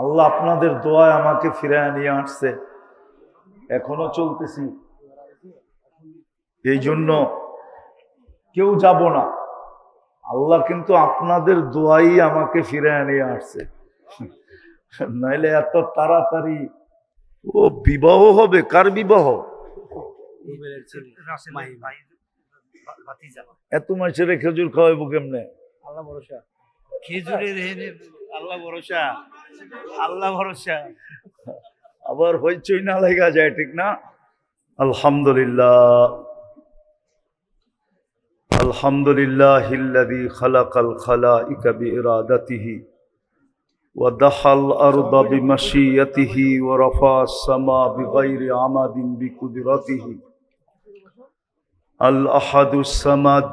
আল্লাহ আপনাদের দোয়ায় আমাকে ফিরায় নিয়ে আসছে, এখনো চলতেছি। এই জন্য কেউ যাব না, আল্লাহ কিন্তু আপনাদের দোয়াই আমাকে ফিরায় নিয়ে আসছে। নাইলে এত তাড়াতাড়ি ও বিবাহ হবে? কার বিবাহ? এত মাসের খেজুর খাওয়াইবো কেমনে? আল্লাহ ভরসা, খেজুরের আল্লাহ ভরসা, আল্লাহ ভরসা। আবার হইচই না লেগা যায়, ঠিক না? আলহামদুলিল্লাহ, আলহামদুলিল্লাহিল্লাযী খালাকাল খালাইকা বিইরাদাতিহি ওয়া দাখাল আরদা বিমাশিয়াতিহি ওয়া রাফা'আস সামা বিগাইরি আমাদিন বিকুদরাতিহি আল আহাদুস সামাদ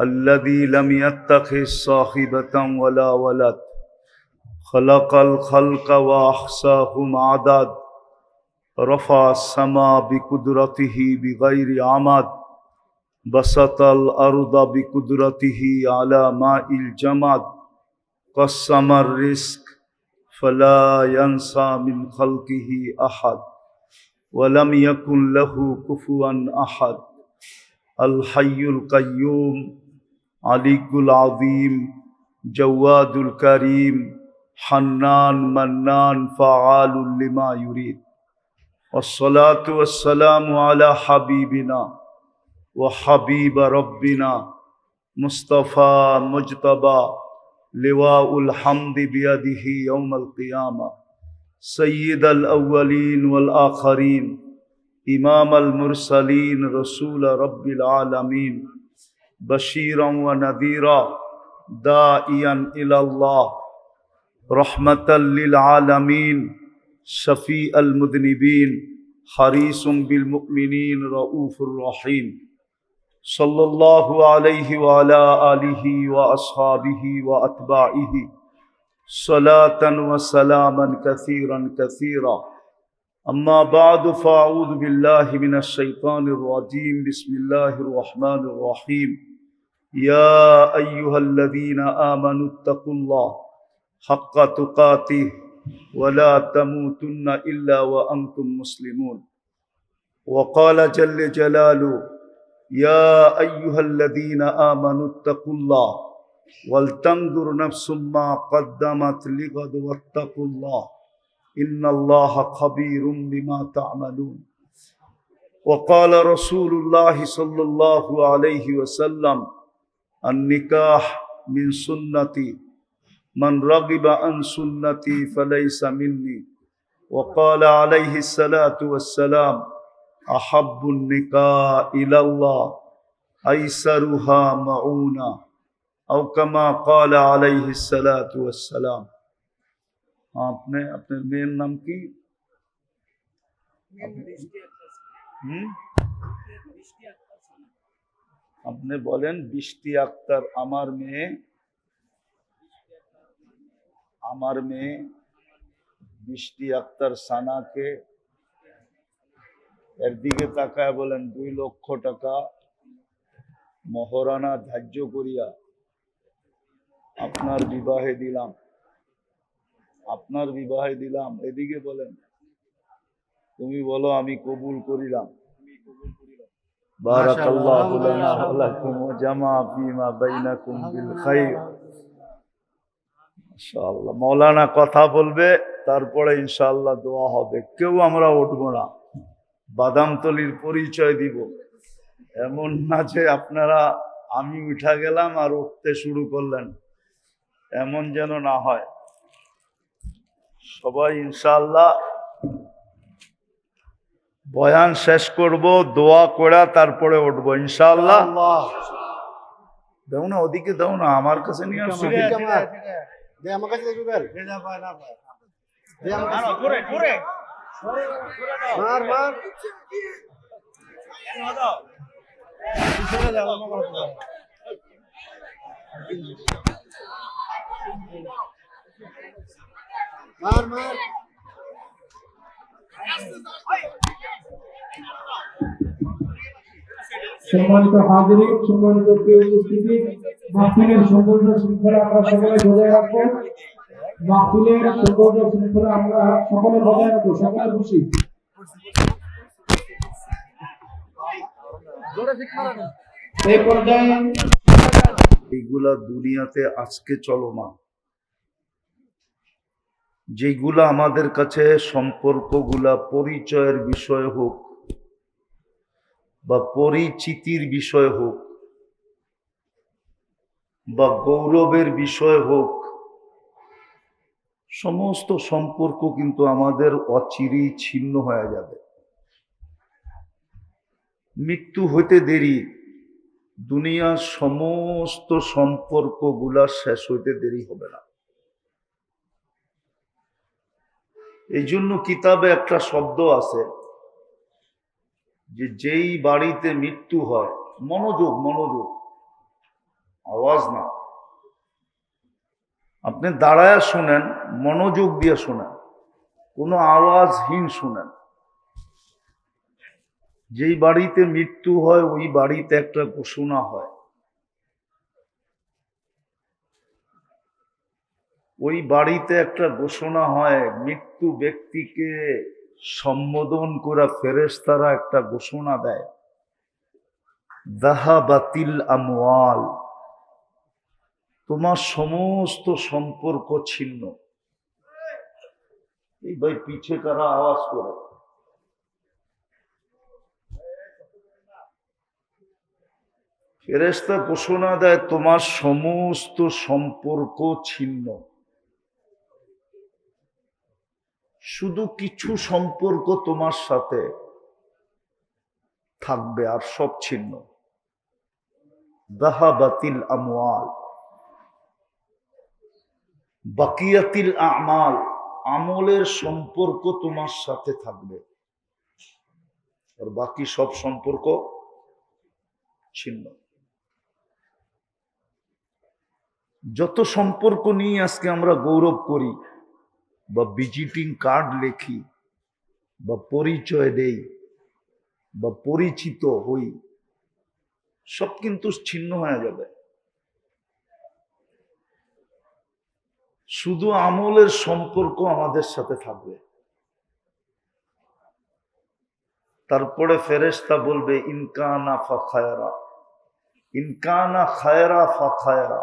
الذي لم يتخذ صاحبة ولا ولد خلق الخلق وأحصاهم عدد رفع السماء بقدرته بغير عمد بسط الأرض بقدرته على ماء الجمد قسم الرزق فلا ينسى من خلقه أحد ولم يكن له كفوا أحد الحي القيوم علي العظيم جواد الكريم حنان منان فعال لما يريد والصلاة والسلام على حبيبنا وحبيب ربنا مصطفى مجتبى لواء الحمد بيده يوم القيامة سيد الأولين والآخرين إمام المرسلين رسول رب العالمين بشيرا ونذيرا داعيا إلى الله رحمة للعالمين شفيع المذنبين حريص بالمؤمنين رؤوف رحيم صلى الله عليه وعلى آله وأصحابه وأتباعه صلاة وسلاما كثيرا كثيرا أما بعد فأعوذ بالله من الشيطان الرجيم بسم الله الرحمن الرحيم يا أيها الذين آمنوا اتقوا الله حق تقاته ولا تموتن إلا وأنتم مسلمون وقال جل جلاله يا أيها الذين آمنوا اتقوا الله ولتنظر نفس ما قدمت لغد واتقوا الله إن الله خبير بما تعملون وقال رسول الله صلى الله عليه وسلم النكاح من سنتي من رغب عن سنتي فليس مني وقال عليه الصلاة والسلام أحب النكاح إلى الله أيسرها معونا أو كما قال عليه الصلاة والسلام आपने अपने मेन नाम की আপনি বলেন বৃষ্টি আক্তার আমার মেয়ে বৃষ্টি আক্তার সানাকে এর দিকে তাকায় বলেন 2 লক্ষ টাকা মহরানা ধার্য করিয়া আপনার বিবাহে দিলাম এদিকে বলেন তুমি বলো আমি কবুল করিলাম বারাকাল্লাহু লানা ওয়া লাকুম ওয়া জামা ফীমা বাইনাকুম বিল খাইর ইনশাআল্লাহ মাওলানা কথা বলবে তারপরে ইনশাআল্লাহ দোয়া হবে কেউ আমরা উঠবো না বাদামতলির পরিচয় দিব এমন না যে আপনারা আমি উঠা গেলাম আর উঠতে শুরু করলেন এমন যেন না হয় সবাই ইনশাআল্লাহ বয়ান শেষ করব দোয়া করে তারপরে উঠবো ইনশাআল্লাহ দাও না ওদিকে দাও না আমার কাছে নিয়ে আসো আমার কাছে মার মার মার মার সম্মানিত হাজিরিন, সম্মানিত প্রিয় উপস্থিতি, মাহফিলের সৌন্দর্য শৃঙ্খলা আমরা সকলে বজায় রাখবো। মাহফিলের সৌন্দর্য শৃঙ্খলা আমরা সকলে বজায় রাখবো, সকলে খুশি। এই পর্যায়ে এইগুলা দুনিয়াতে আজকে চলমান, যেগুলা আমাদের কাছে সম্পর্কগুলা পরিচয়ের বিষয় হোক বা পরিচিতির বিষয় হোক বা গৌরবের বিষয় হোক, সমস্ত সম্পর্ক কিন্তু আমাদের অচিরেই ছিন্ন হয়ে যাবে। মৃত্যু হইতে দেরি, দুনিয়ার সমস্ত সম্পর্কগুলা শেষ হইতে দেরি হবে না। এই জন্য কিতাবে একটা শব্দ আছে যে যেই বাড়িতে মৃত্যু হয়, মনোযোগ মনোযোগ, আওয়াজ না, আপনি দাঁড়ায় শুনেন, মনোযোগ দিয়ে শুনেন, কোনো আওয়াজহীন শুনেন। যেই বাড়িতে মৃত্যু হয় ওই বাড়িতে একটা ঘোষণা হয়, ওই বাড়িতে একটা ঘোষণা হয়, মৃত্যু ব্যক্তিকে সম্বোধন করা ফেরেশতারা একটা ঘোষণা দেয়, যাহাবাতিল আমওয়াল, তোমার সমস্ত সম্পর্ক ছিন্ন। এই ভাই পিছে কারা আওয়াজ করে? ফেরেশতা ঘোষণা দেয় তোমার সমস্ত সম্পর্ক ছিন্ন, শুধু কিছু সম্পর্ক তোমার সাথে থাকবে, আর সব ছিন্ন। যাহাবাতিল আমওয়াল, বাকিয়াতিল আমাল, আমলের সম্পর্ক তোমার সাথে থাকবে, আর বাকি সব সম্পর্ক ছিন্ন। যত সম্পর্ক নিয়ে আজকে আমরা গৌরব করি বা ভিজিটিং কার্ড লেখি বা পরিচয় দেই বা পরিচিত হই, সব কিন্তু ছিন্ন হয়ে যাবে। শুধু আমলের সম্পর্ক আমাদের সাথে থাকবে। তারপরে ফেরেশতা বলবে ইনকানা ফা খায়রা, ইনকানা খায়রা ফা খায়রা,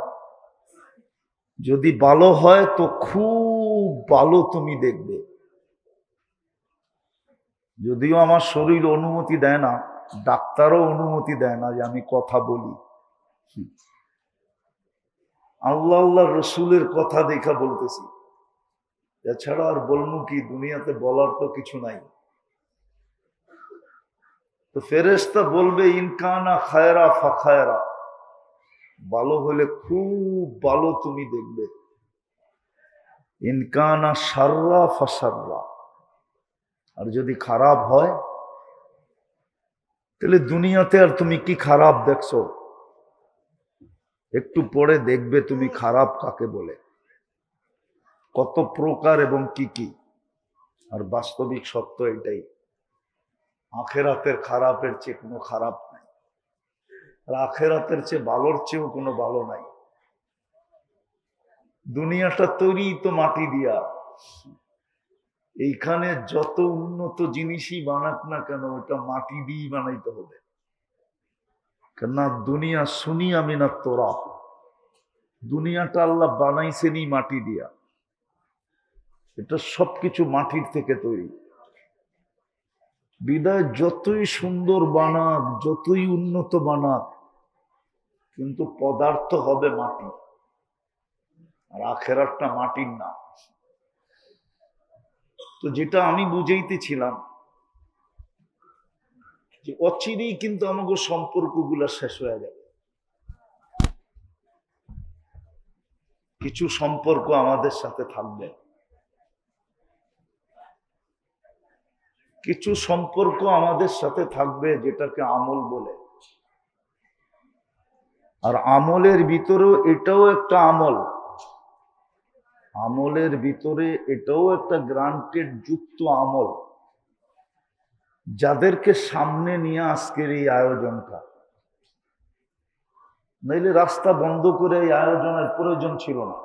যদি ভালো হয় তো খুব ভালো তুমি দেখবে। যদিও আমার শরীর অনুমতি দেয় না, ডাক্তারও অনুমতি দেয় না যে আমি কথা বলি, আল্লাহ আল্লাহ রসুলের কথা দেখা বলতেছি, এছাড়া আর বলবো কি, দুনিয়াতে বলার তো কিছু নাই। তো ফেরেশতা বলবে ইনকানা খায়রা ফা খায়রা, ভালো হলে খুব ভালো তুমি দেখবে। ইনকানা শাররা ফা শাররা, আর যদি খারাপ হয় তাহলে দুনিয়াতে আর তুমি কি খারাপ দেখছো, একটু পরে দেখবে তুমি খারাপ কাকে বলে, কত প্রকার এবং কি কি। আর বাস্তবিক সত্য এটাই, আখেরাতের খারাপের চেয়ে কোনো খারাপ নাই, আর আখেরাতের চেয়ে ভালোর চেয়েও কোনো ভালো নাই। দুনিয়াটা তৈরি তো মাটি দিয়া, এইখানে যত উন্নত জিনিসই বানাক না কেন ওটা মাটি দিয়েই বানাইতে হবে। কেননা দুনিয়া শুনি আমি না তোরা, দুনিয়াটা আল্লাহ বানাইছেনি মাটি দিয়া, এটা সবকিছু মাটির থেকে তৈরি। বিদায় যতই সুন্দর বানাক, যতই উন্নত বানাক, কিন্তু পদার্থ হবে মাটি, আর আখেরাতটা মাটির না। তো যেটা আমি বুঝাইতেছিলাম যে অচিরেই কিন্তু আমাকে সম্পর্কগুলা শেষ হয়ে যাবে। কিছু সম্পর্ক আমাদের সাথে থাকবে, কিছু সম্পর্ক আমাদের সাথে থাকবে যেটাকে আমল বলে। আর আমলের ভিতরেও এটাও একটা আমল, আমলের ভিতরে এটাও একটা গ্রান্টেড যুক্ত আমল, যাদেরকে সামনে নিয়ে আজকের এই আয়োজনটা, নইলে রাস্তা বন্ধ করে এই আয়োজনের প্রয়োজন ছিল না।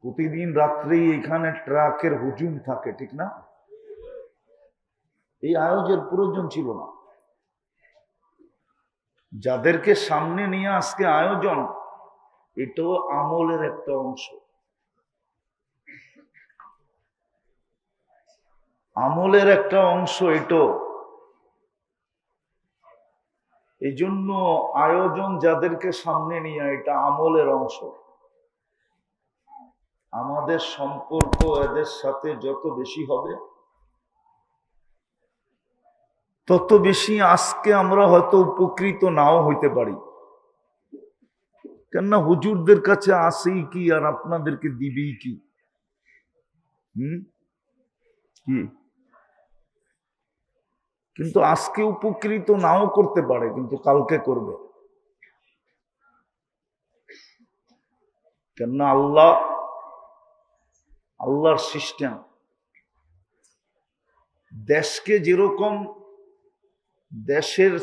প্রতিদিন রাত্রেই এখানে ট্রাকের হুজুম থাকে, ঠিক না? এই আয়োজনের প্রয়োজন ছিল না। যাদেরকে সামনে নিয়ে আজকে আয়োজন, এটাও আমলের একটা অংশ। আমলের একটা অংশ এটাও। এই জন্য আয়োজন যাদেরকে সামনে নিয়ে, এটা আমলের অংশ। আমাদের সম্পর্ক এদের সাথে যত বেশি হবে, তত বেশি আজকে আমরা হয়তো উপকৃত নাও হইতে পারি। কেননা হুজুরদের কাছে আসেই কি আর আপনাদেরকে দিবেই কি? কি? কিন্তু আজকে উপকৃত নাও করতে পারে, কিন্তু কালকে করবে। কেননা আল্লাহর সিস্টেম। দেশকে যেরকম দেশের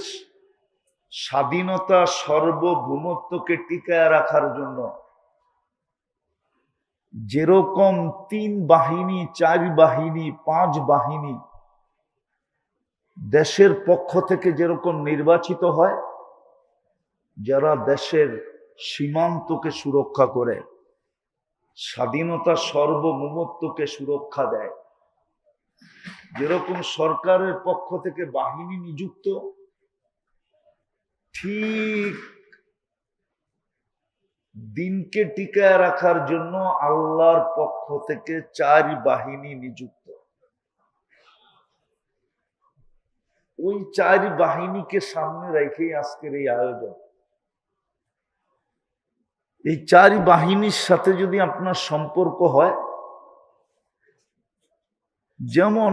স্বাধীনতা সার্বভৌমত্বকে টিকায় রাখার জন্য যেরকম 3 বাহিনী, 4 বাহিনী, 5 বাহিনী দেশের পক্ষ থেকে যেরকম নির্বাচিত হয়, যারা দেশের সীমান্তকে সুরক্ষা করে, স্বাধীনতা সার্বভৌমত্বকে সুরক্ষা দেয়, যেরকম সরকারের পক্ষ থেকে বাহিনী নিযুক্ত, ঠিক দিনকে টিকায় রাখার জন্য আল্লাহর পক্ষ থেকে 4 বাহিনী নিযুক্ত। ওই 4 বাহিনীকে সামনে রেখেই আজকের এই আয়োজন। এই 4 বাহিনীর সাথে যদি আপনার সম্পর্ক হয়, যেমন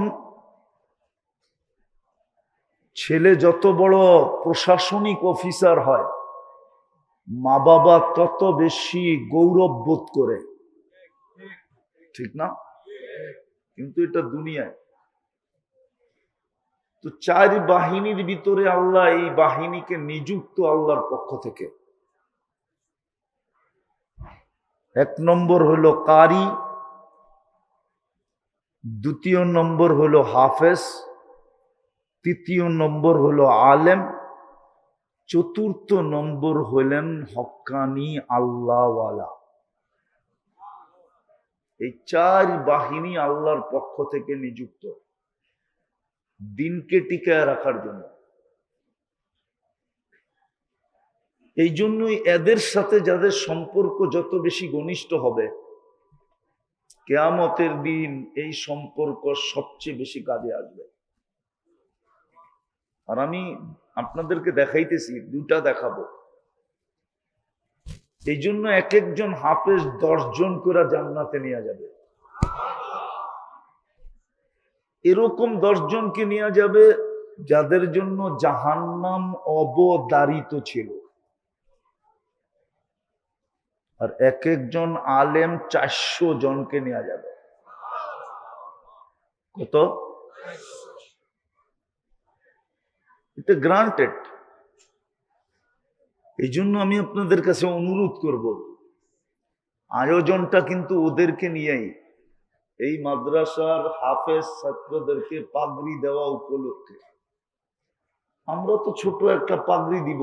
ছেলে যত বড় প্রশাসনিক অফিসার হয়, মা বাবা তত বেশি গৌরব বোধ করে, ঠিক না? কিন্তু এটা দুনিয়ায়। তো 4 বাহিনীর ভিতরে আল্লাহ এই বাহিনীকে নিযুক্ত আল্লাহর পক্ষ থেকে। 1 নম্বর হলো কারি, 2 নম্বর হলো হাফেজ, 3 নম্বর হলো আলেম, 4 নম্বর হলেন হক্কানি আল্লাহওয়ালা। এই 4 বাহিনী আল্লাহর পক্ষ থেকে নিযুক্ত দিনকে টিকায় রাখার জন্য। এই জন্যই এদের সাথে যাদের সম্পর্ক যত বেশি ঘনিষ্ঠ হবে, কিয়ামতের দিন এই সম্পর্ক সবচেয়ে বেশি কাজে আসবে। আর আমি আপনাদেরকে দেখাইতেছি, 2টা দেখাবো। এই জন্য এক একজন হাফেজ 10 জন করে জান্নাতে নিয়ে যাবে। এরকম 10 জনকে নিয়ে যাবে যাদের জন্য জাহান্নাম অবধারিত ছিল। আর এক একজন আলেম 400 জনকে নিয়ে যাবে। কত? এটা গ্রান্টেড। এই জন্য আমি আপনাদের কাছে অনুরোধ করব, আয়োজনটা কিন্তু ওদেরকে নিয়েই। এই মাদ্রাসার হাফেজ ছাত্রদেরকে পাগড়ি দেওয়া উপলক্ষে আমরা তো ছোট একটা পাগড়ি দিব,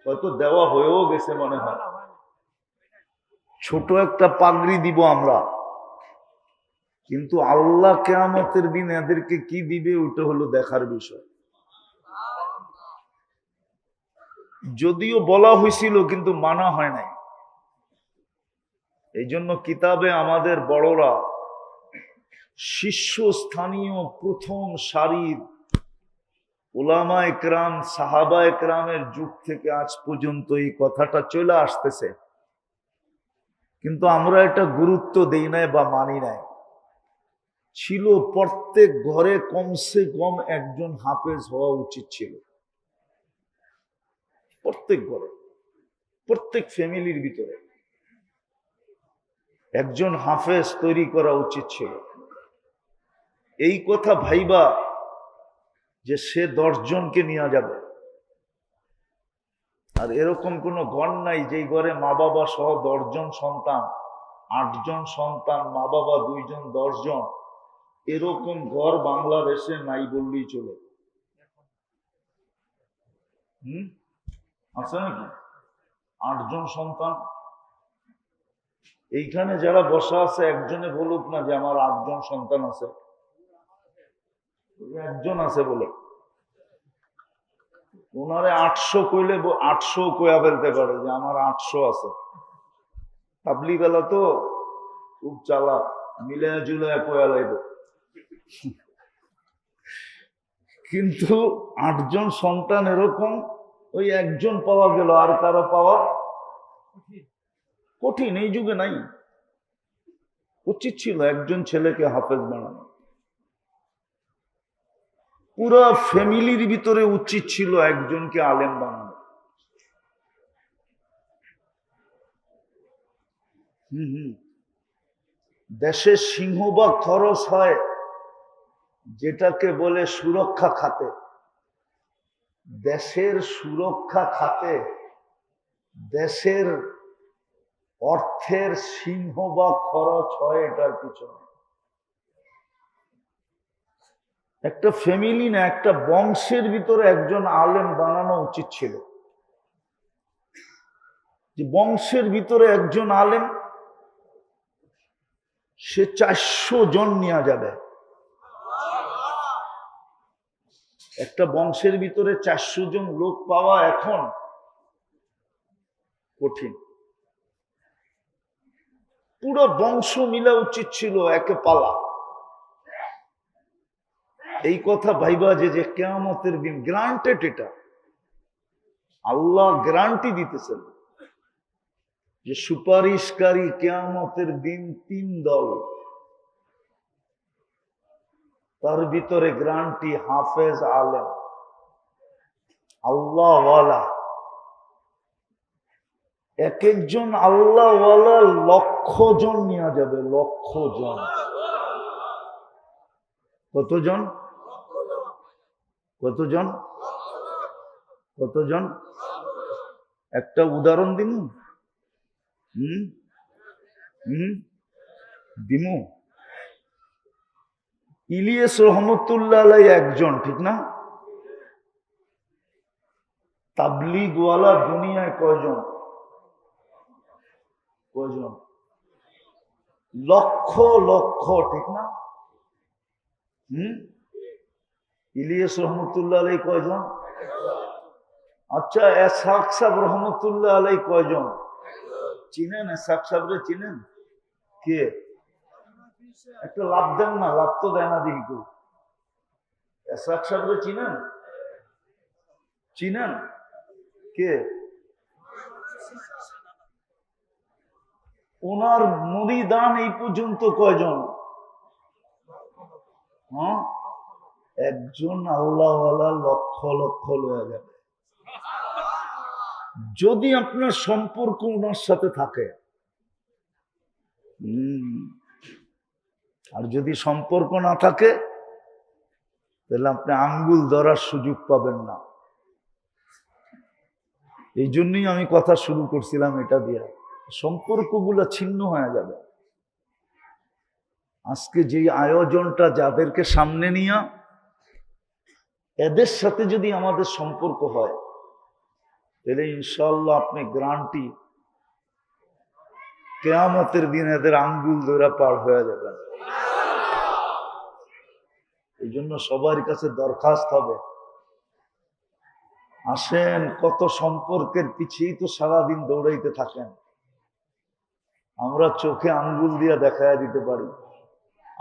হয়তো দেওয়া হয়েও গেছে মনে হয়। ছোট একটা পাগড়ি দিব আমরা, কিন্তু আল্লাহ কিয়ামতের দিন এদেরকে কি দিবে ওটা হলো দেখার বিষয়। যদিও বলা হয়েছিল কিন্তু মানা হয় নাই। এই জন্য কিতাবে আমাদের বড়রা শীর্ষস্থানীয় প্রথম সারির উলামা একরাম, সাহাবা একরামের যুগ থেকে আজ পর্যন্ত এই কথাটা চলে আসতেছে, কিন্তু আমরা এটা গুরুত্ব দেই নাই বা মানি নাই। ছিল প্রত্যেক ঘরে কমসে কম একজন হাফেজ হওয়া উচিত ছিল। প্রত্যেক ঘরে, প্রত্যেক ফ্যামিলির ভিতরে একজন হাফেজ তৈরি করা উচিত ছিল। এই কথা ভাইবা যে সে 10 জনকে নিয়ে যাবে। আর এরকম কোনো ঘর নাই যেই ঘরে মা বাবা সহ 10 জন সন্তান 8 জন সন্তান, মা বাবা 2 জন, 10 জন, এরকম ঘর বাংলাদেশে নাই বললেই চলে। আছে নাকি? 8 জন সন্তান। এইখানে যারা বসা আছে একজনে বলুক না যে আমার 8 জন সন্তান আছে। একজন আছে বলে, ওনারে 800 কইলে 800 কয়া ফেলতে পারে যে আমার 800 আছে। তাবলিগওয়ালা তো খুব চালাক, মিলায়া জুলায়া কয়া লাইব। কিন্তু 8 জন সন্তান এরকম, ওই একজন পাওয়া গেল, আর কারো পাওয়া কঠিন। এই যুগে নাই। উচিত ছিল একজন ছেলেকে হাফেজ বানানো। পুরো ফ্যামিলির ভিতরে উচিত ছিল একজনকে আলেম বানানো। দেশে সিংহভাগ খরচ হয় যেটাকে বলে সুরক্ষা খাতে। দেশের সুরক্ষা খাতে দেশের অর্থের সিংহভাগ খরচ হয় এটার পিছনে। একটা ফ্যামিলি না, একটা বংশের ভিতরে একজন আলেম বানানো উচিত ছিল। যে বংশের ভিতরে একজন আলেম, সে 400 জন নেওয়া যাবে। একটা বংশের ভিতরে 400 জন লোক পাওয়া এখন কঠিন। পুরো বংশ মিলা উচিত ছিল একে পালা। এই কথা ভাইবা যে কিয়ামতের দিন গ্রান্টেড, এটা আল্লাহ গ্যারান্টি দিতেছেন যে সুপারিশকারী কিয়ামতের দিন 3 দল। তার ভিতরে গ্যারান্টি হাফেজ আলেম, আল্লাহওয়ালা। এক একজন আল্লাহওয়ালা 1,00,000 জন নেওয়া যাবে। 1,00,000 জন। কতজন? কতজন? কতজন? একটা উদাহরণ দিমু। দিমু। ইলিয়াস রহমতুল্লাহ আলাই একজন, ঠিক না? তাবলিগওয়ালা দুনিয়ায় কয়জন? কয়জন? লক্ষ লক্ষ, ঠিক না? ইলিয়াস রহমতুল্লাহ আলাই কয়জন? আচ্ছা, এসহাক সাহেব রহমতুল্লাহ আলাই কয়জন? চিনেন এসহাক সাহেবরে? চিনেন? কে? একটা লাভ দেন না, লাভ তো দেয় না দেখি কেউ। এসহাক সাহেবরে চিনেন? চিনেন? কে? ওনার মুরিদান এই পর্যন্ত কয়জন? একজন আল্লাহওয়ালা 1,00,000 লক্ষ লয়া যাবে যদি আপনার সম্পর্ক ওনার সাথে থাকে। আর যদি সম্পর্ক না থাকে তাহলে আপনি আঙ্গুল ধরার সুযোগ পাবেন না। এই জন্যই আমি কথা শুরু করছিলাম এটা দিয়ে, সম্পর্কগুলো ছিন্ন হয়ে যাবে। আজকে যে আয়োজনটা, যাদেরকে সামনে নিয়ে, এদের সাথে যদি আমাদের সম্পর্ক হয় তাহলে ইনশাআল্লাহ আপনি গ্যারান্টি কিয়ামতের দিন এদের আঙ্গুল ধরে পার হয়ে যাবেন। এই জন্য সবার কাছে দরখাস্ত হবে, আসেন, কত সম্পর্কের পিছিয়েই তো সারাদিন দৌড়াইতে থাকেন। আমরা চোখে আঙ্গুল দিয়ে দেখায় দিতে পারি,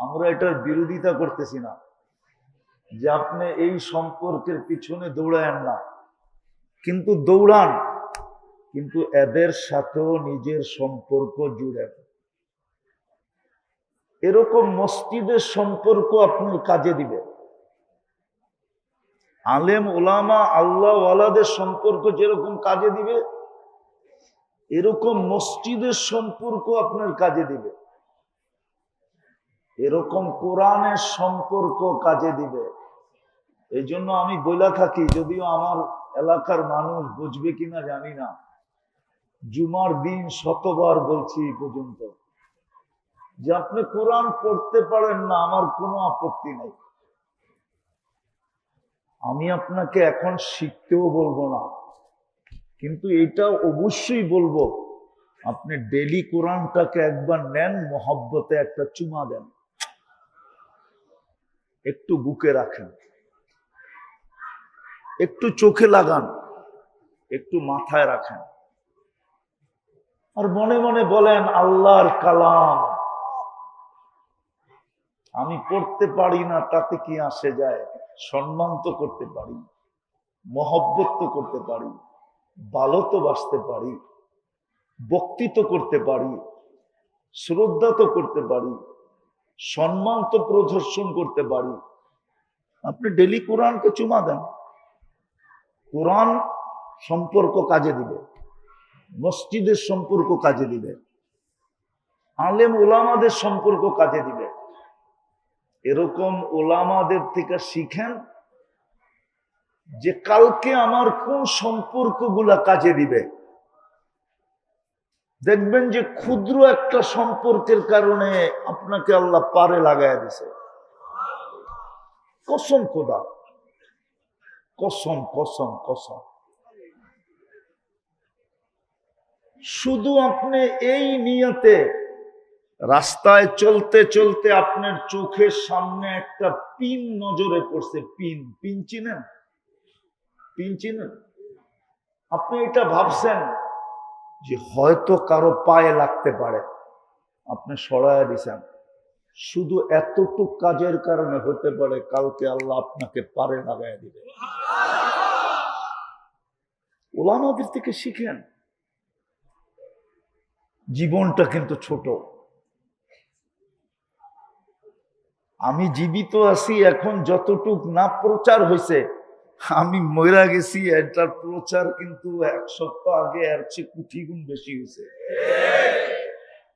আমরা এটার বিরোধিতা করতেছি না যে আপনি এই সম্পর্কের পিছনে দৌড়ায়েন না, কিন্তু দৌড়ান, কিন্তু এদের সাথেও নিজের সম্পর্ক জুড়েন। এরকম মসজিদের সম্পর্ক আপনার কাজে দিবে। আলেম ওলামা আল্লাহওয়ালাদের সম্পর্ক যেরকম কাজে দিবে, এরকম মসজিদের সম্পর্ক আপনার কাজে দিবে। এরকম কোরআনের সম্পর্ক কাজে দিবে। এই জন্য আমি বইলা থাকি, যদিও আমার এলাকার মানুষ বুঝবে কিনা জানি না, জুমার দিন শতবার বলছি এই পর্যন্ত, যে আপনি কোরআন পড়তে পারেন না, আমার কোনো আপত্তি নাই। আমি আপনাকে এখন শিখতেও বলবো না, কিন্তু এটা অবশ্যই বলবো, আপনি ডেলি কোরআনটাকে একবার নেন, মহব্বতে একটা চুমা দেন, একটু বুকে রাখেন, একটু চোখে লাগান, একটু মাথায় রাখেন, আর মনে মনে বলেন আল্লাহর কালাম, আমি পড়তে পারি না, তাতে কি আসে যায়? সম্মান তো করতে পারি, মহব্বত তো করতে পারি, ভালো তো বাসতে পারি, ভক্তি তো করতে পারি, শ্রদ্ধা তো করতে পারি, সম্মান তো প্রদর্শন করতে পারি। আপনি ডেলি কোরআনকে চুমা দেন, কোরআন সম্পর্ক কাজে দিবে, মসজিদের সম্পর্ক কাজে দিবে, আলেম ওলামাদের সম্পর্ক কাজে দিবে। এরকম ওলামাদের থেকে শিখেন যে কালকে আমার কোন সম্পর্কগুলা কাজে দিবে। দেখবেন যে ক্ষুদ্র একটা সম্পর্কের কারণে আপনাকে আল্লাহ পারে লাগায় দিছে। কসম খোদা, কসম কসম কসম। শুধু আপনি এই নিয়তে রাস্তায় চলতে চলতে আপনার চোখের সামনে একটা পিন নজরে পড়ছে, পিন, পিন চিনেন? পিন চিনেন? আপনি এটা ভাবছেন যে হয়তো কারো পায়ে লাগতে পারে, আপনি সরায় দিছেন, শুধু এতটুক কাজের কারণে হতে পারে কালকে আল্লাহ আপনাকে পারে লাগায় দিবে। ওলামাদের থেকে শিখেন। জীবনটা কিন্তু ছোট। আমি জীবিত আছি এখন, যতটুক না প্রচার হয়েছে, আমি মইরা গেছি, এটার প্রচার কিন্তু 1 সপ্তাহ আগে এর চেয়ে কোটি গুণ বেশি হয়েছে।